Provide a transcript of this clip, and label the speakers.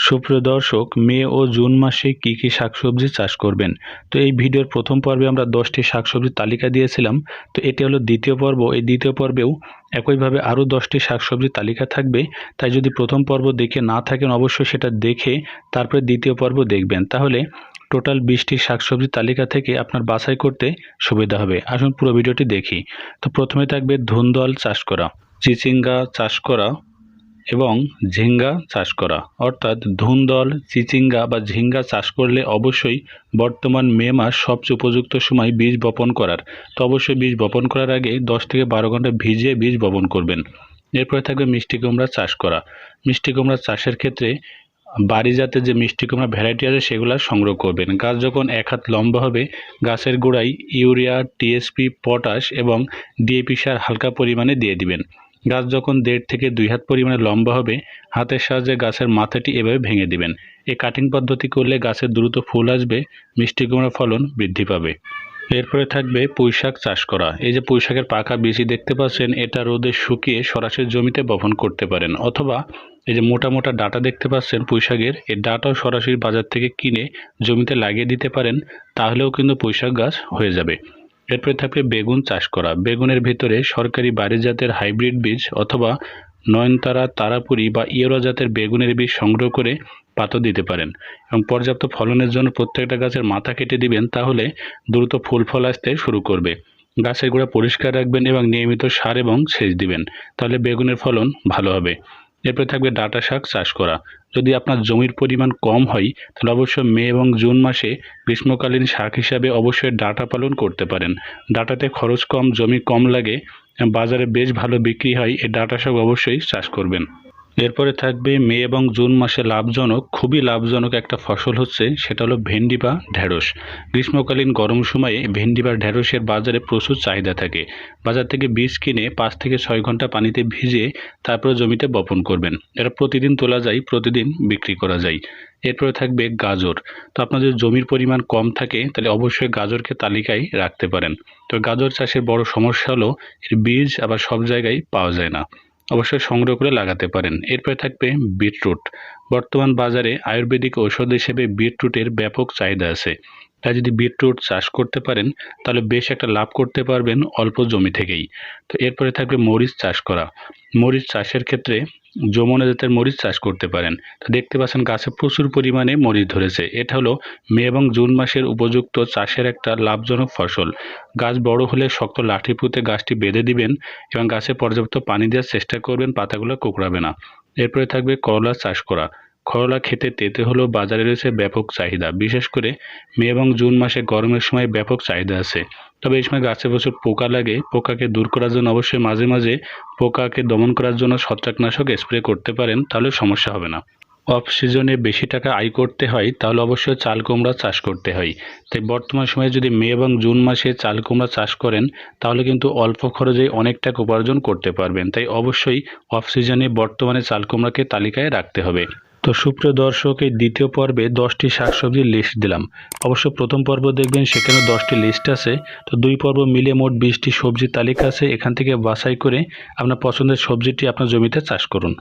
Speaker 1: সুপ্রিয় দর্শক, মে ও জুন মাসে কি কি শাকসবজি চাষ করবেন। তো এই ভিডিওর প্রথম পর্বে আমরা 10টি শাকসবজির তালিকা দিয়েছিলাম। তো এটি হলো দ্বিতীয় পর্ব। এই দ্বিতীয় পর্বেও একইভাবে আরও 10টি শাকসবজির তালিকা থাকবে। তাই যদি প্রথম পর্ব দেখে না থাকেন, অবশ্যই সেটা দেখে তারপরে দ্বিতীয় পর্ব দেখবেন। তাহলে টোটাল 20টি শাকসবজির তালিকা থেকে আপনার বাছাই করতে সুবিধা হবে। আসুন পুরো ভিডিওটি দেখি। তো প্রথমে থাকবে ধুন্দল চাষ করা, চিচিঙ্গা চাষ করা এবং ঝিঙ্গা চাষ করা। অর্থাৎ ধুন্দল, চিচিঙ্গা বা ঝিঙ্গা চাষ করলে অবশ্যই বর্তমান মে মাস সবচেয়ে উপযুক্ত সময় বীজ বপন করার। তো অবশ্যই বীজ বপন করার আগে 10 থেকে 12 ঘন্টা ভিজিয়ে বীজ বপন করবেন। এরপরে থাকবে মিষ্টি কুমড়া চাষ করা। মিষ্টি কুমড়া চাষের ক্ষেত্রে বাড়ি জাতের যে মিষ্টি কুমড়া ভ্যারাইটি আছে সেগুলো সংগ্রহ করবেন। গাছ যখন 1 হাত লম্বা হবে, গাছের গোড়ায় ইউরিয়া, টিএসপি, পটাশ এবং ডিএপি সার হালকা পরিমাণে দিয়ে দিবেন। গাছ যখন 1.5 থেকে 2 হাত পরিমাণে লম্বা হবে, হাতের সাহায্যে গাছের মাথাটি এভাবে ভেঙে দিবেন। এই কাটিং পদ্ধতি করলে গাছের দ্রুত ফুল আসবে, মিষ্টি কুমড়ার ফলন বৃদ্ধি পাবে। এরপরে থাকবে পুঁইশাক চাষ করা। এই যে পুঁইশাকের পাকা বীজ দেখতে পাচ্ছেন, এটা রোদে শুকিয়ে সরাসরি জমিতে বপন করতে পারেন, অথবা এই যে মোটা মোটা ডাঁটা দেখতে পাচ্ছেন পুঁইশাকের, এই ডাঁটাও সরাসরি বাজার থেকে কিনে জমিতে লাগিয়ে দিতে পারেন, তাহলেও কিন্তু পুঁইশাক গাছ হয়ে যাবে। এরপরে থাকবে বেগুন চাষ করা। বেগুনের ভিতরে সরকারি বাড়ি জাতের হাইব্রিড বীজ অথবা নয়নতারা, তারাপুরি বা ইয়েরো জাতের বেগুনের বীজ সংগ্রহ করে পাতা দিতে পারেন এবং পর্যাপ্ত ফলনের জন্য প্রত্যেকটা গাছের মাথা কেটে দিবেন, তাহলে দ্রুত ফুল ফল আসতে শুরু করবে। গাছের গোড়া পরিষ্কার রাখবেন এবং নিয়মিত সার এবং সেচ দিবেন, তাহলে বেগুনের ফলন ভালো হবে। এরপরে থাকবে ডাঁটা শাক চাষ করা। যদি আপনার জমির পরিমাণ কম হয়, তাহলে অবশ্যই মে এবং জুন মাসে গ্রীষ্মকালীন শাক হিসাবে অবশ্যই ডাঁটা পালন করতে পারেন। ডাঁটাতে খরচ কম, জমি কম লাগে, বাজারে বেশ ভালো বিক্রি হয়। এই ডাঁটা শাক অবশ্যই চাষ করবেন। এরপরে থাকবে মে এবং জুন মাসে লাভজনক, খুবই লাভজনক একটা ফসল হচ্ছে, সেটা হলো ভেন্ডি বা ঢেঁড়স। গ্রীষ্মকালীন গরম সময়ে ভেন্ডি বা ঢেঁড়সের বাজারে প্রচুর চাহিদা থাকে। বাজার থেকে বীজ কিনে 5 থেকে 6 ঘন্টা পানিতে ভিজিয়ে তারপরে জমিতে বপন করবেন। এটা প্রতিদিন তোলা যায়, প্রতিদিন বিক্রি করা যায়। এরপরে থাকবে গাজর। তো আপনাদের জমির পরিমাণ কম থাকে, তাহলে অবশ্যই গাজরকে তালিকায় রাখতে পারেন। তো গাজর চাষের বড় সমস্যা হলো এর বীজ আবার সব জায়গায় পাওয়া যায় না, অবশ্যই সংগ্রহ করে লাগাতে পারেন। এরপরে থাকবে বিটরুট। বর্তমান বাজারে আয়ুর্বেদিক ঔষধ হিসেবে বিটরুটের ব্যাপক চাহিদা আছে। তাই যদি বিটরুট চাষ করতে পারেন, তাহলে বেশ একটা লাভ করতে পারবেন অল্প জমি থেকেই। তো এরপরে থাকবে মরিচ চাষ করা। মরিচ চাষের ক্ষেত্রে যমুনা জাতের মরিচ চাষ করতে পারেন। তো দেখতে পাচ্ছেন গাছে প্রচুর পরিমাণে মরিচ ধরেছে। এটা হলো মে এবং জুন মাসের উপযুক্ত চাষের একটা লাভজনক ফসল। গাছ বড় হলে শক্ত লাঠি পুঁতে গাছটি বেঁধে দিবেন এবং গাছে পর্যাপ্ত পানি দেওয়ার চেষ্টা করবেন, পাতাগুলো কোঁকড়াবে না। এরপরে থাকবে করলা চাষ করা। করলা খেতে তেতে হলেও বাজারে রয়েছে ব্যাপক চাহিদা। বিশেষ করে মে এবং জুন মাসে গরমের সময় ব্যাপক চাহিদা আছে। তবে এই সময় গাছে প্রচুর পোকা লাগে। পোকাকে দূর করার জন্য অবশ্যই মাঝে মাঝে পোকাকে দমন করার জন্য ছত্রাকনাশক স্প্রে করতে পারেন, তাহলে সমস্যা হবে না। অফ সিজনে বেশি টাকা আয় করতে হয়, তাহলে অবশ্যই চাল কুমড়া চাষ করতে হয়। তাই বর্তমান সময়ে যদি মে এবং জুন মাসে চাল কুমড়া চাষ করেন, তাহলে কিন্তু অল্প খরচে অনেক টাকা উপার্জন করতে পারবেন। তাই অবশ্যই অফ সিজনে বর্তমানে চাল কুমড়াকে তালিকায় রাখতে হবে। তো সুপ্রিয় দর্শক, এই দ্বিতীয় পর্বে 10টি শাকসবজির লিস্ট দিলাম। অবশ্য প্রথম পর্ব দেখবেন, সেখানে 10টি লিস্ট আছে। তো 2 পর্ব মিলে মোট 20টি সবজির তালিকা আছে। এখান থেকে বাছাই করে আপনার পছন্দের সবজিটি আপনার জমিতে চাষ করুন।